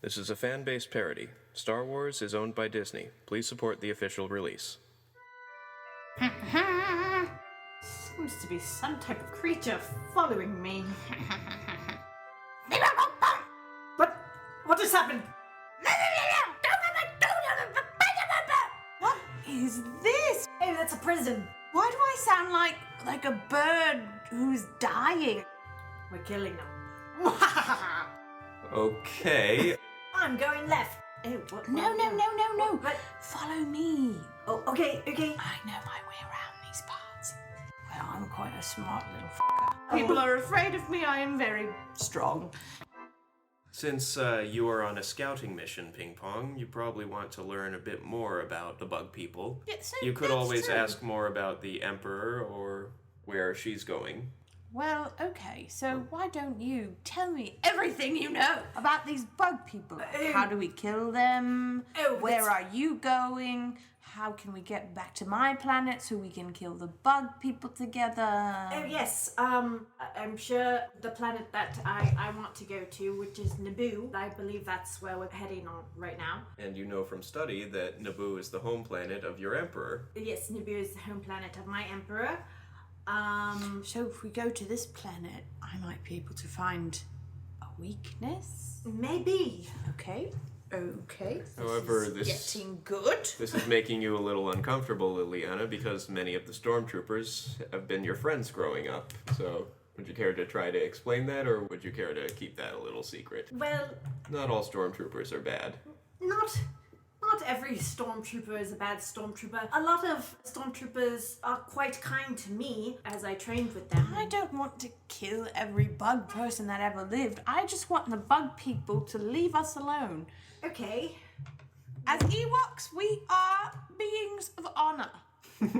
This is a fan-based parody. Star Wars is owned by Disney. Please support the official release. Seems to be some type of creature following me. What just happened? What is this? Hey, that's a prison. Why do I sound like a bird who's dying? We're killing them. Okay. I'm going left. Oh, what? No. What? Follow me. Oh, okay. I know my way around these parts. Well, I'm quite a smart little f***er. People are afraid of me. I am very strong. Since you are on a scouting mission, Ping Pong, you probably want to learn a bit more about the bug people. Yeah, so You could that's always true. ask more about the Emperor or where she's going. Well, okay, so why don't you tell me everything you know about these bug people? How do we kill them? Where are you going? How can we get back to my planet so we can kill the bug people together? Oh, yes. I'm sure the planet that I want to go to, which is Naboo, I believe that's where we're heading on right now. And you know from study that Naboo is the home planet of your Emperor. Yes, Naboo is the home planet of my Emperor. So if we go to this planet, I might be able to find a weakness? Maybe. Okay. However, Getting good. This is making you a little uncomfortable, Liliana, because many of the stormtroopers have been your friends growing up. So, would you care to try to explain that, or would you care to keep that a little secret? Well, Not all stormtroopers are bad. not every stormtrooper is a bad stormtrooper. A lot of stormtroopers are quite kind to me as I trained with them. I don't want to kill every bug person that ever lived. I just want the bug people to leave us alone. Okay. As Ewoks, we are beings of honor.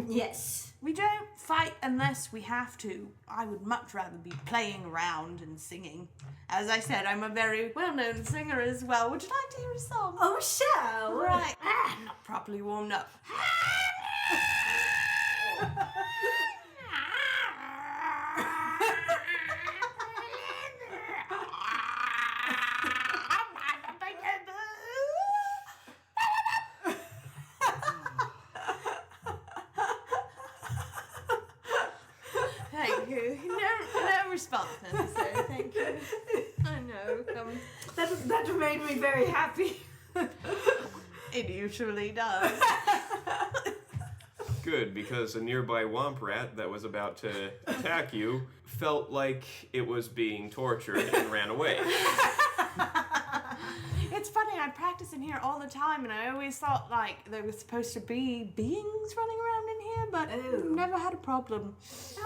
Yes. We don't fight unless we have to. I would much rather be playing around and singing. As I said, I'm a very well-known singer as well. Would you like to hear a song? Oh, shall? Right. Not properly warmed up. Thank you. No response necessary. Thank you. I know. That made me very happy. It usually does. Good, because a nearby womp rat that was about to attack you felt like it was being tortured and ran away. It's funny, I practice in here all the time, and I always thought, like, there was supposed to be beings running around in here, but never had a problem.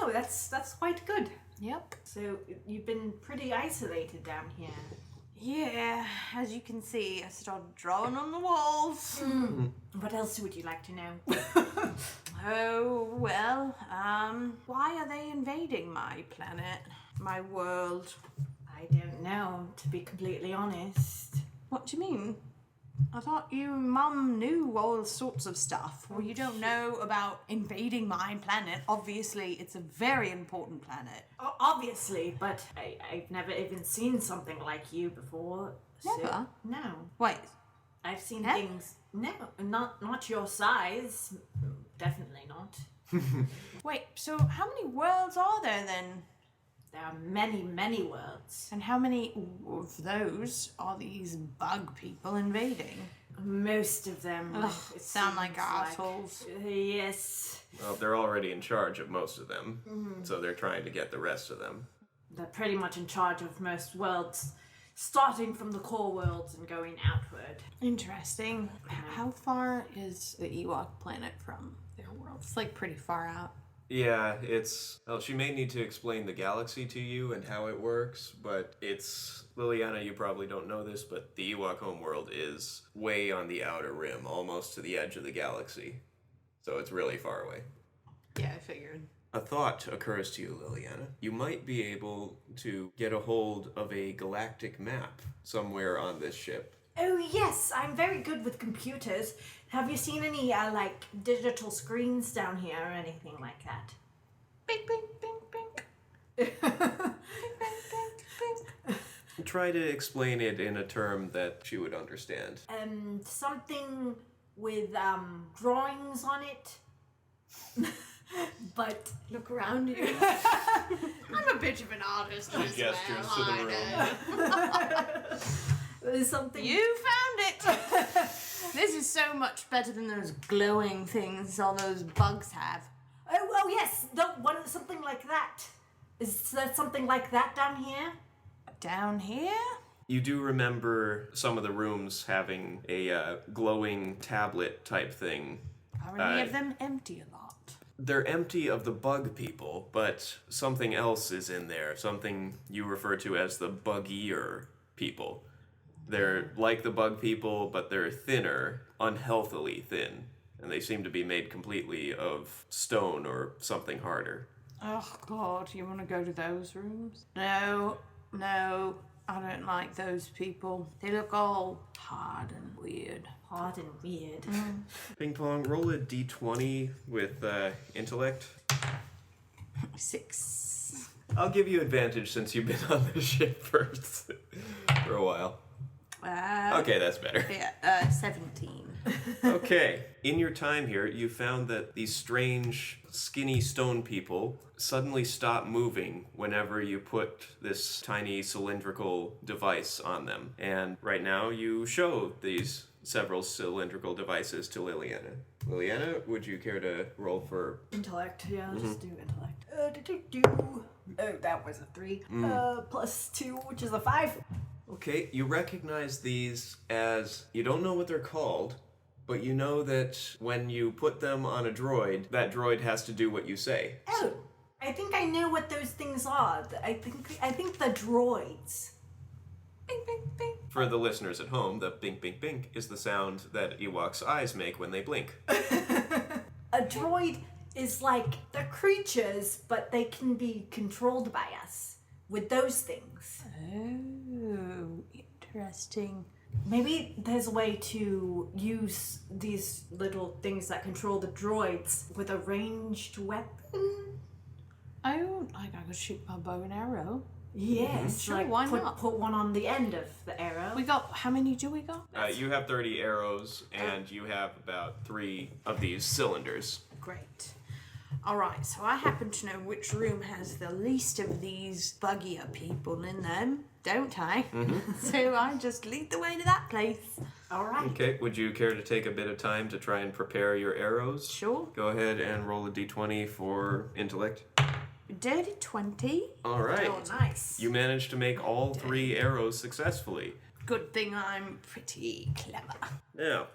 Oh, that's quite good. Yep. So you've been pretty isolated down here. Yeah, as you can see, I started drawing on the walls. What else would you like to know? Oh, well, why are they invading my planet, my world? I don't know, to be completely honest. What do you mean? I thought you and Mum knew all sorts of stuff. Well, you don't know about invading my planet. Obviously, it's a very important planet. Obviously, but I've never even seen something like you before. Never? So, no. Wait, I've seen Never? things. No, not your size. Definitely not. wait, so how many worlds are there then? There are many, many worlds. And how many of those are these bug people invading? Most of them. Ugh, it sound like seems assholes. Yes. Well, they're already in charge of most of them, so they're trying to get the rest of them. They're pretty much in charge of most worlds, starting from the core worlds and going outward. Interesting. How far is the Ewok planet from their world? It's like pretty far out. Yeah, well, she may need to explain the galaxy to you and how it works, but Liliana, you probably don't know this, but the Ewok homeworld is way on the outer rim, almost to the edge of the galaxy. So it's really far away. Yeah, I figured. A thought occurs to you, Liliana. You might be able to get a hold of a galactic map somewhere on this ship. Oh yes, I'm very good with computers. Have you seen any digital screens down here or anything like that? Bing, bing, bing, bing. Bing, bing, bing, bing. Try to explain it in a term that she would understand. Something with drawings on it. But Look around you. I'm a bit of an artist as Gestures well, to the I there's something. know. You found it! This is so much better than those glowing things all those bugs have. Oh yes, something like that. Is there something like that down here? Down here? You do remember some of the rooms having a glowing tablet type thing. Are any of them empty a lot? They're empty of the bug people, but something else is in there. Something you refer to as the buggier people. They're like the bug people, but they're thinner, unhealthily thin. And they seem to be made completely of stone or something harder. Oh, God, you want to go to those rooms? No, I don't like those people. They look all hard and weird. Hard and weird. Ping Pong, roll a d20 with intellect. 6. I'll give you advantage since you've been on the ship for a while. Okay, that's better. Yeah, 17. Okay, in your time here, you found that these strange, skinny stone people suddenly stop moving whenever you put this tiny cylindrical device on them. And right now, you show these several cylindrical devices to Liliana. Liliana, would you care to roll for... Intellect, yeah, I'll just do intellect. Oh, that was a 3. Plus 2, which is a 5. Okay, you recognize these as... You don't know what they're called, but you know that when you put them on a droid, that droid has to do what you say. Oh, I think I know what those things are. I think the droids. Bing, bing, bing. For the listeners at home, the bink, bink, bink is the sound that Ewok's eyes make when they blink. A droid is like, they're creatures, but they can be controlled by us with those things. Oh, interesting. Maybe there's a way to use these little things that control the droids with a ranged weapon. I could shoot my bow and arrow. Yes, Sure, like why not? put one on the end of the arrow. We got, how many do we got? You have 30 arrows, and you have about 3 of these cylinders. Great. Alright, so I happen to know which room has the least of these buggier people in them, don't I? So I just lead the way to that place. All right. Okay, would you care to take a bit of time to try and prepare your arrows? Sure. Go ahead and roll a d20 for intellect. Dirty 20. All right. Oh, nice. You managed to make all 3 arrows successfully. Good thing I'm pretty clever. Now,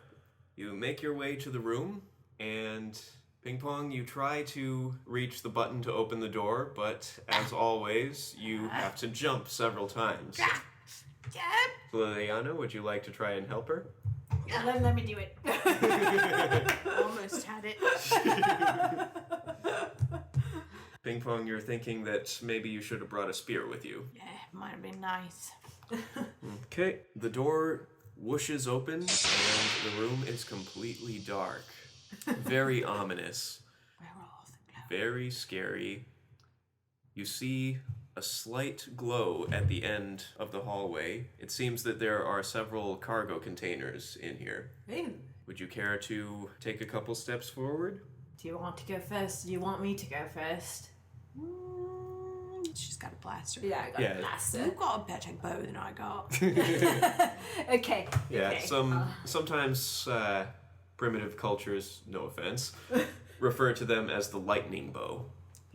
you make your way to the room, and Ping Pong, you try to reach the button to open the door, but as always, you have to jump several times. Yeah. Liliana, would you like to try and help her? Let me do it. Almost had it. Ping Pong, you're thinking that maybe you should have brought a spear with you. Yeah, might have been nice. Okay, the door whooshes open, and the room is completely dark. Very ominous. Where are all the clothes? Very scary. You see a slight glow at the end of the hallway. It seems that there are several cargo containers in here. Ooh. Would you care to take a couple steps forward? Do you want to go first? Do you want me to go first? She's got a blaster. Yeah, I got Yeah. a blaster. You've got a better bow than I got. Okay. Yeah, okay. sometimes primitive cultures, no offense, refer to them as the lightning bow.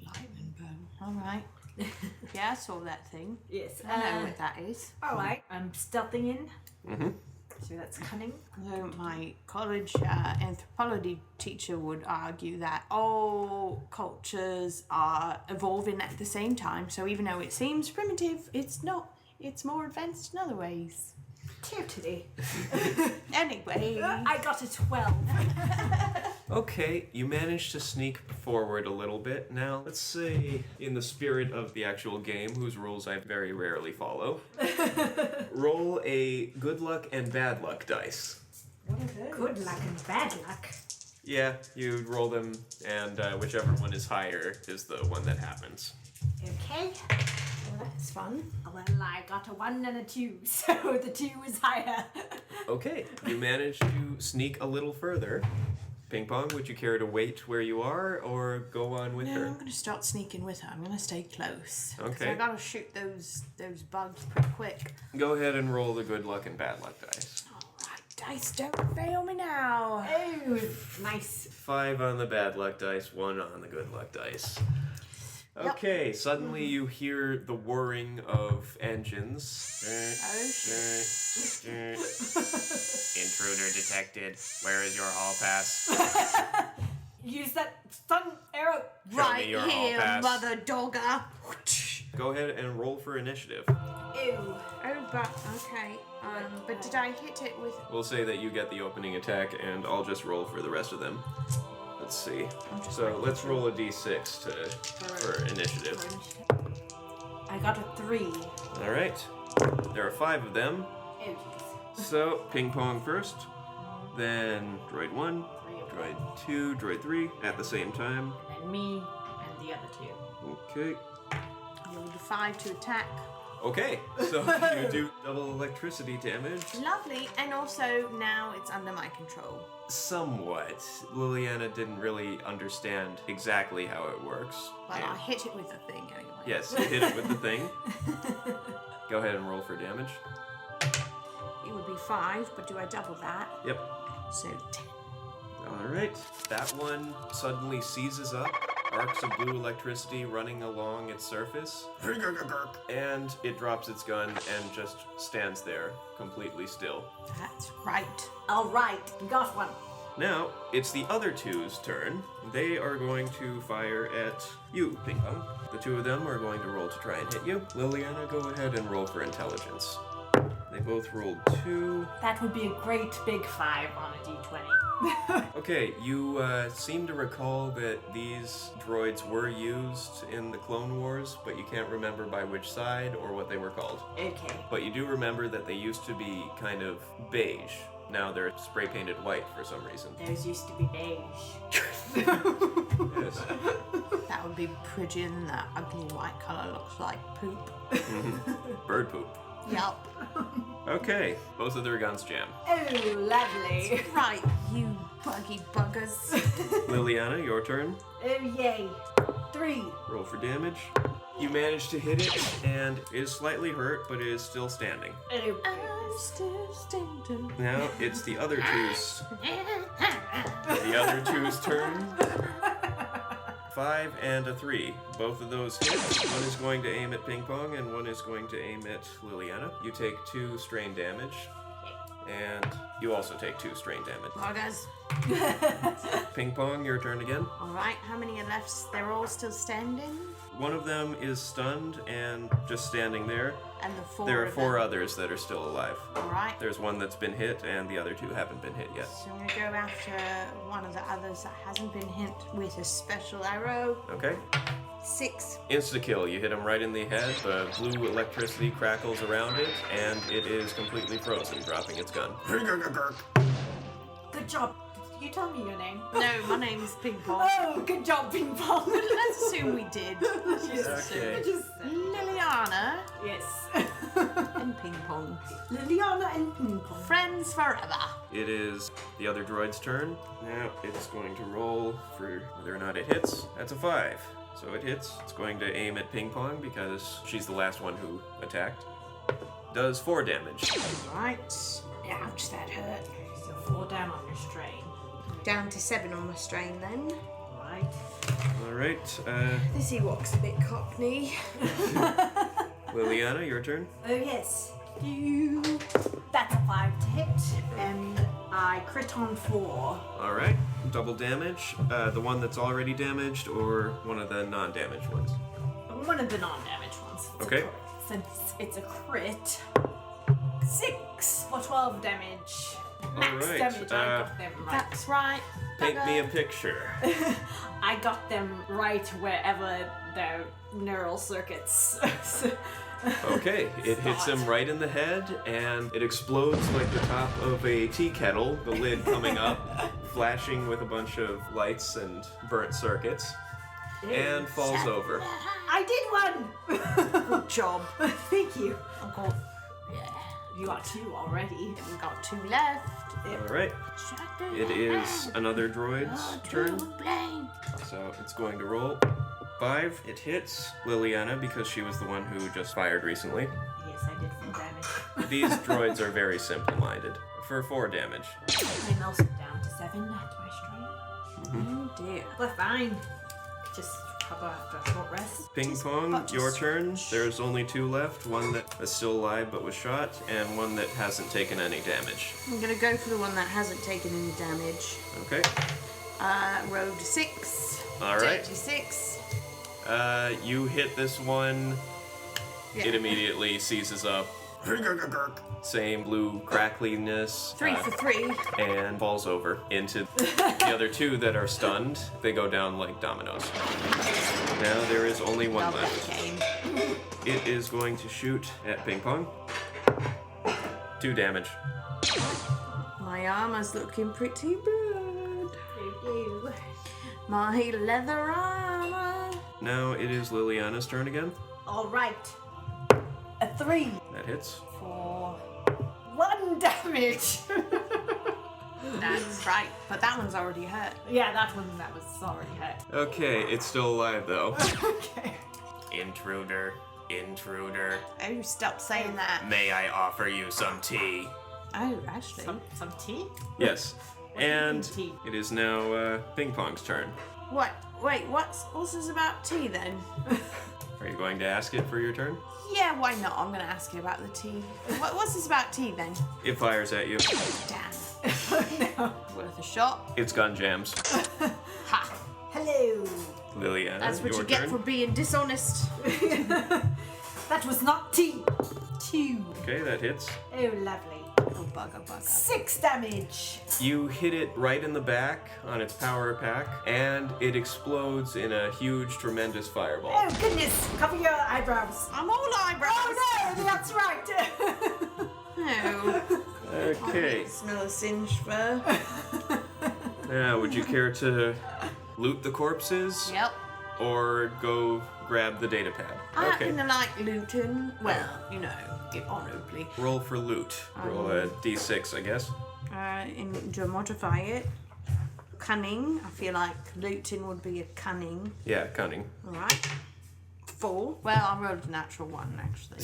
Lightning bow. Alright. Yeah, I saw that thing. Yes. I know what that is. All right. I'm stealthing in. Mm-hmm. So that's cunning. Although my college anthropology teacher would argue that all cultures are evolving at the same time, so even though it seems primitive, it's not. It's more advanced in other ways. Totally. Anyway. I got a 12. Okay, you managed to sneak forward a little bit. Now, let's say, in the spirit of the actual game, whose rules I very rarely follow, roll a good luck and bad luck dice. What is it? Good luck and bad luck. Yeah, you roll them, and whichever one is higher is the one that happens. Okay. That's fun. Well, I got a 1 and a 2, so the 2 is higher. Okay, you managed to sneak a little further. Ping Pong, would you care to wait where you are or go on with No, her? I'm going to start sneaking with her. I'm going to stay close. Okay. I got to shoot those bugs pretty quick. Go ahead and roll the good luck and bad luck dice. All right, dice, don't fail me now. Oh, nice. 5 on the bad luck dice, 1 on the good luck dice. Okay, suddenly you hear the whirring of engines. Oh, shit. Intruder detected. Where is your hall pass? Use that stun arrow. Show Right me your hall here, pass. mother dogger. Go ahead and roll for initiative. Ew. Oh, but okay. But did I hit it with? We'll say that you get the opening attack, and I'll just roll for the rest of them. Let's see. So let's roll a d6 for initiative. I got a 3. All right. There are 5 of them. Oh, So Ping Pong first, then Droid 1, Droid 2, Droid 3 at the same time. and then me and the other 2. Okay. Rolled a 5 to attack. Okay. So you do double electricity damage. Lovely, and also now it's under my control. Somewhat. Liliana didn't really understand exactly how it works. Well, And- I hit it with the thing anyway. Yes, you hit it with the thing. Go ahead and roll for damage. It would be 5, but do I double that? Yep. So 10. All right. That one suddenly seizes up, arcs of blue electricity running along its surface, and it drops its gun and just stands there, completely still. That's right. All right, got one. Now, it's the other two's turn. They are going to fire at you, Ping Pong. The 2 of them are going to roll to try and hit you. Liliana, go ahead and roll for intelligence. They both rolled 2. That would be a great big 5 on a d20. Okay, you seem to recall that these droids were used in the Clone Wars, but you can't remember by which side or what they were called. Okay. But you do remember that they used to be kind of beige. Now they're spray painted white for some reason. Those used to be beige. Yes. That would be pretty, and that ugly white colour looks like poop. Bird poop. Yup. Okay, both of their guns jam. Oh, lovely. Right, you buggy buggers. Liliana, your turn. Oh, yay. 3. Roll for damage. You manage to hit it, and it is slightly hurt, but it is still standing. Oh, I'm still standing. Now it's the other two's turn. 5 and a 3. Both of those hit. One is going to aim at Ping Pong, and one is going to aim at Liliana. You take 2 strain damage, and you also take 2 strain damage. Buggers. Ping Pong, your turn again. Alright, how many are left? They're all still standing? One of them is stunned and just standing there. And the 4 There are of 4 them. others that are still alive. Alright. There's one that's been hit, and the other 2 haven't been hit yet. So I'm going to go after one of the others that hasn't been hit with a special arrow. Okay? 6. Insta-kill. You hit him right in the head. The blue electricity crackles around it, and it is completely frozen, dropping its gun. good job. Did you tell me your name? No, my name's Ping Pong. Oh, good job, Ping Pong. Let's assume we did. Okay. Liliana Yes. and Ping Pong. Liliana and Ping Pong. Friends forever. It is the other droid's turn. Now it's going to roll for whether or not it hits. That's a 5. So it hits. It's going to aim at Ping Pong because she's the last one who attacked. Does 4 damage. Right. Ouch, that hurt. So 4 down on your strain. Down to 7 on my strain then. Right. Alright, This Ewok's a bit cockney. Liliana, your turn. Oh, yes. That's a 5 to hit. And I crit on 4. Alright, double damage. The one that's already damaged or one of the non-damaged ones? One of the non-damaged ones. Okay. Since it's a crit. 6 for 12 damage. Max Alright, damage. I got them right. That's right. Paint me a picture. I got them right wherever their neural circuits. Okay, it hits him right in the head, and it explodes like the top of a tea kettle, the lid coming up, flashing with a bunch of lights and burnt circuits, and falls over. I did one! Good job. Thank you. I've got, yeah. You got 2 already. We've got 2 left. All right. It is another droid's turn. So it's going to roll. 5. It hits Liliana because she was the one who just fired recently. Yes, I did 4 damage. These droids are very simple-minded. For 4 damage. I melted down to 7 at my strength. Oh dear. We're fine. Just cover after a short rest. Ping Pong, your turn. There's only 2 left. One that is still alive but was shot, and one that hasn't taken any damage. I'm gonna go for the one that hasn't taken any damage. Okay. Rolled a 6. All right. Dirty 6. You hit this one. Yeah. It immediately seizes up. Same blue crackliness. 3 for 3. And falls over into the other 2 that are stunned. They go down like dominoes. Now there is only 1 Love left. that game. It is going to shoot at Ping Pong. 2 damage. My armor's looking pretty good. My leather armor. Now it is Liliana's turn again. Alright. A 3 That hits. for 1 damage. That's right, but that one's already hurt. Yeah, that was already hurt. Okay, it's still alive though. Okay. Intruder, intruder. Oh, stop saying that. May I offer you some tea? Oh, actually. Some tea? Yes. And tea? it is now Ping Pong's turn. What? Wait, what's this about tea then? Are you going to ask it for your turn? Yeah, why not? I'm gonna ask you about the tea. What's this about tea then? It fires at you. Damn. No. Worth a shot. Its gun jams. Ha! Hello. Liliana, That's what your you get turn. for being dishonest. That was not tea. 2. Okay, that hits. Oh, lovely. Oh, bugger. 6 damage. You hit it right in the back on its power pack, and it explodes in a huge, tremendous fireball. Oh, goodness. Cover your eyebrows. I'm all eyebrows. Oh, no, that's right. No. Okay. Smell a singed fur. Now, would you care to loot the corpses? Yep. Or go grab the data pad? I Okay. happen to like looting. Well, you know, honorably. Roll for loot. Roll a d6, I guess. To modify it. Cunning. I feel like looting would be a cunning. Yeah, cunning. Alright. 4. Well, I rolled a natural 1, actually.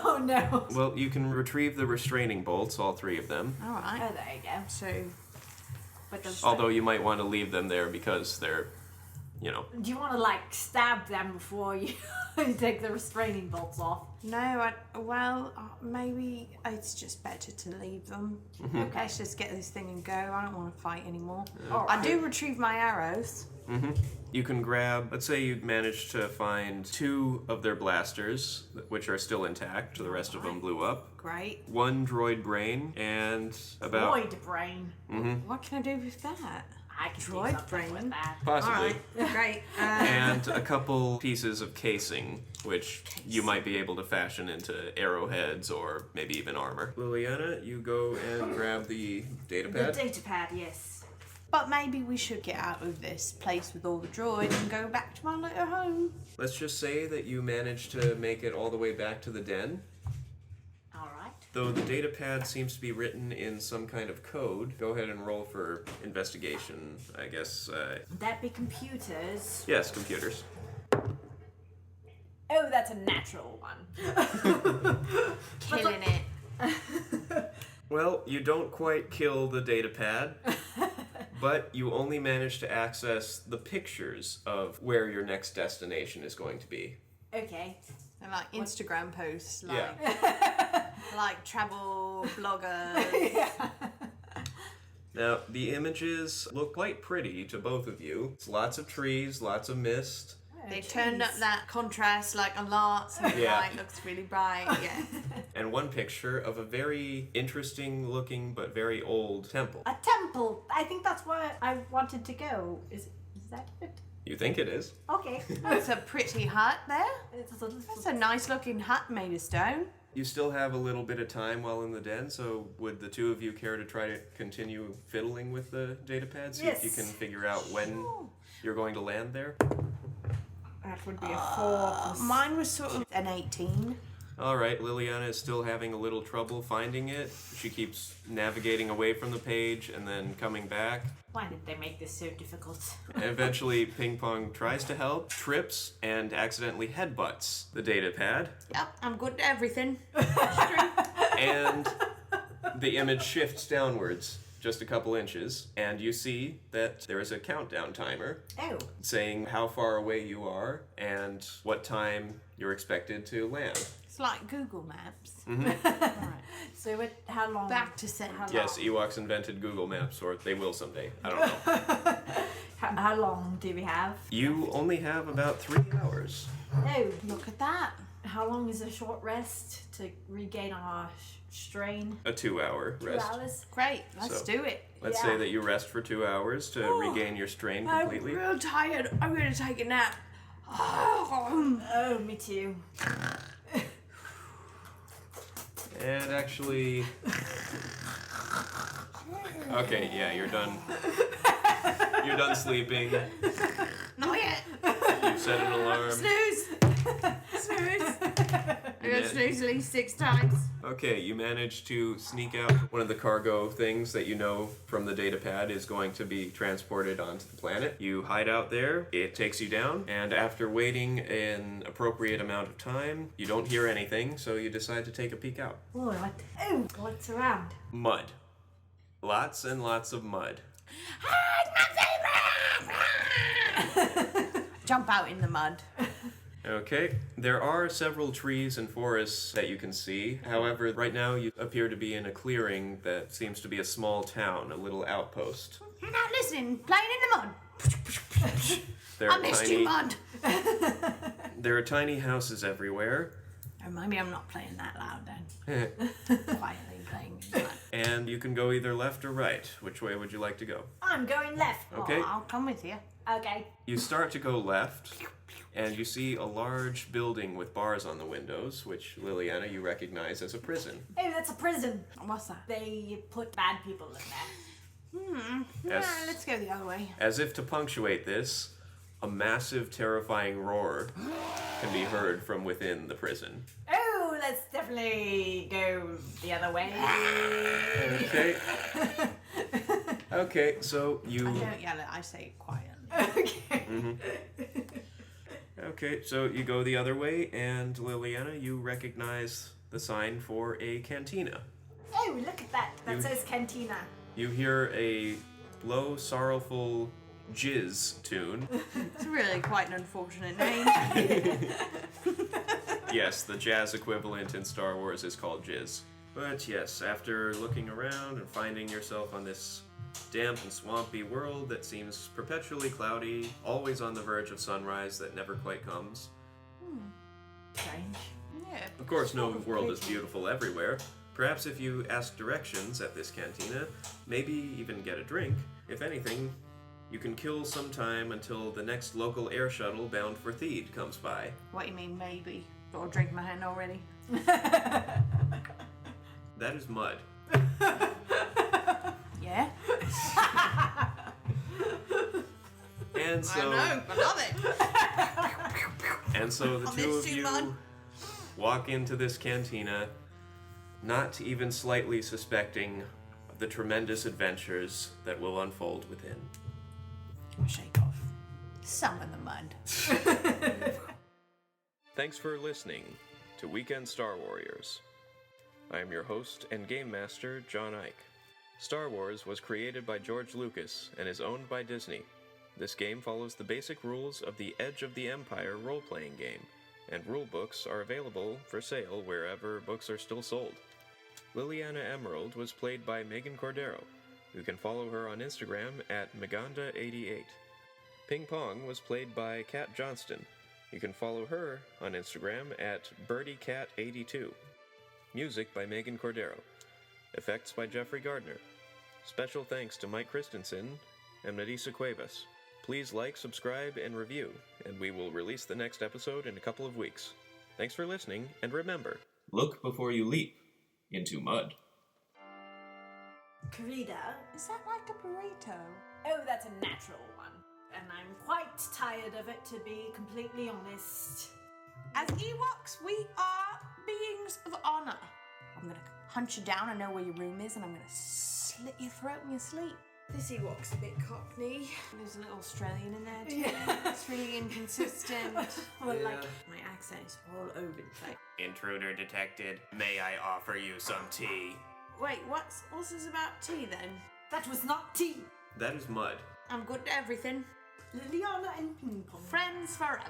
Oh, no. Well, you can retrieve the restraining bolts, all 3 of them. Alright. Oh, there you go. So, But those Although you might want to leave them there because they're, you know. do you want to, like, stab them before you take the restraining bolts off? no, maybe it's just better to leave them. Okay, let's just get this thing and go. I don't want to fight anymore. All I right. do retrieve my arrows. You can grab, let's say you managed to find 2 of their blasters, which are still intact, the rest of them blew up. Great. 1 droid brain, and about... Droid brain. What can I do with that? I can do Droid something brain. with that. Possibly. Alright, great. And a couple pieces of casing, which you might be able to fashion into arrowheads or maybe even armor. Liliana, you go and grab the data The pad. data pad, yes. But maybe we should get out of this place with all the droids and go back to my little home. Let's just say that you managed to make it all the way back to the den. Alright. Though the data pad seems to be written in some kind of code, go ahead and roll for investigation, I guess. Would that be computers? Yes, computers. Oh, that's a natural one. Killing it. Well, you don't quite kill the data pad, but you only manage to access the pictures of where your next destination is going to be. Okay. And like Instagram posts, like, Yeah. like travel bloggers. Now, the images look quite pretty to both of you. It's lots of trees, lots of mist. They turned up that contrast like a lot, so the Yeah. light looks really bright. Yeah. And one picture of a very interesting looking but very old temple. A temple. I think that's where I wanted to go. Is that it? You think it is? Okay. That's a pretty hut there. It's a little- That's a nice looking hut made of stone. You still have a little bit of time while in the den, so would the 2 of you care to try to continue fiddling with the data pad? See if you Yes. can figure out when you're going to land there? That would be a 4 plus... Mine was sort of an 18. Alright, Liliana is still having a little trouble finding it. She keeps navigating away from the page and then coming back. Why did they make this so difficult? And eventually, Ping Pong tries to help, trips, and accidentally headbutts the data pad. Yep, I'm good at everything. And the image shifts downwards just a couple inches, and you see that there is a countdown timer Oh. saying how far away you are and what time you're expected to land. It's like Google Maps. Mm-hmm. So how long? Back to center. Yes, Ewoks invented Google Maps, or they will someday. I don't know. How long do we have? You only have about 3 hours. Oh, Look at that. how long is a short rest to regain our strain? A 2-hour 2 rest. hours? Great, let's So- do it. Let's Yeah. say that you rest for 2 hours to regain your strain I'm completely. real tired. I'm going to take a nap. Oh, me too. And actually... Okay, yeah, you're done. You're done sleeping. Not yet. You set an alarm. Snooze. Snooze. I got snooze at least 6 times. Okay, you managed to sneak out one of the cargo things that you know from the data pad is going to be transported onto the planet. You hide out there, it takes you down, and after waiting an appropriate amount of time, you don't hear anything, so you decide to take a peek out. Oh, what? Oh, what's around? Mud. Lots and lots of mud. Jump out in the mud. Okay, there are several trees and forests that you can see. However, right now you appear to be in a clearing that seems to be a small town, a little outpost. You're not listening. Playing in the mud. There I are missed tiny, you, mud. there are tiny houses everywhere, Or maybe I'm not playing that loud then. Quietly playing in the mud. and you can go either left or right. Which way would you like to go? I'm going left. Okay. Oh, I'll come with you. Okay. You start to go left, and you see a large building with bars on the windows, which, Liliana, you recognize as a prison. Oh, that's a prison. What's that? They put bad people in there. Yes. Nah, let's go the other way. As if to punctuate this, a massive, terrifying roar can be heard from within the prison. Oh, let's definitely go the other way. Okay. Okay, so you... I don't yell it, I say it quietly. Okay. Okay, so you go the other way, and Liliana, you recognize the sign for a cantina. Oh, look at that. That You- says cantina. You hear a low, sorrowful jizz tune. It's really quite an unfortunate name. Yes, the jazz equivalent in Star Wars is called jizz. But yes, after looking around and finding yourself on this damp and swampy world that seems perpetually cloudy, always on the verge of sunrise that never quite comes. Strange. Yeah. Of course, no world is beautiful everywhere. Perhaps if you ask directions at this cantina, maybe even get a drink, if anything, you can kill some time until the next local air shuttle bound for Theed comes by. What do you mean, maybe? Got a drink in my hand already. That is mud. Yeah? And so... I love it. And so the I'll two miss of you, you Mud. walk into this cantina, not even slightly suspecting of the tremendous adventures that will unfold within. Shake off some of the mud. Thanks for listening to Weekend Star Warriors. I am your host and game master, John Ike. Star Wars was created by George Lucas and is owned by Disney. This game follows the basic rules of the Edge of the Empire role-playing game, and rulebooks are available for sale wherever books are still sold. Liliana Emerald was played by Megan Cordero. You can follow her on Instagram at Maganda88. Ping Pong was played by Kat Johnston. You can follow her on Instagram at BirdieCat82. Music by Megan Cordero. Effects by Jeffrey Gardner. Special thanks to Mike Christensen and Melissa Cuevas. Please like, subscribe, and review, and we will release the next episode in a couple of weeks. Thanks for listening, and remember, look before you leap into mud. Corrida. Is that like a burrito? Oh, that's a natural one. And I'm quite tired of it, to be completely honest. As Ewoks, we are beings of honor. I'm gonna hunt you down, I know where your room is, and I'm gonna slit your throat in your sleep. This Ewok's a bit cockney. There's a little Australian in there too. Yeah. It's really inconsistent. Well, Yeah. like, my accent is all over the place. Intruder detected. May I offer you some tea? Wait, what's this about tea then? That was not tea. That is mud. I'm good at everything. Liliana and Ping Pong. Friends forever.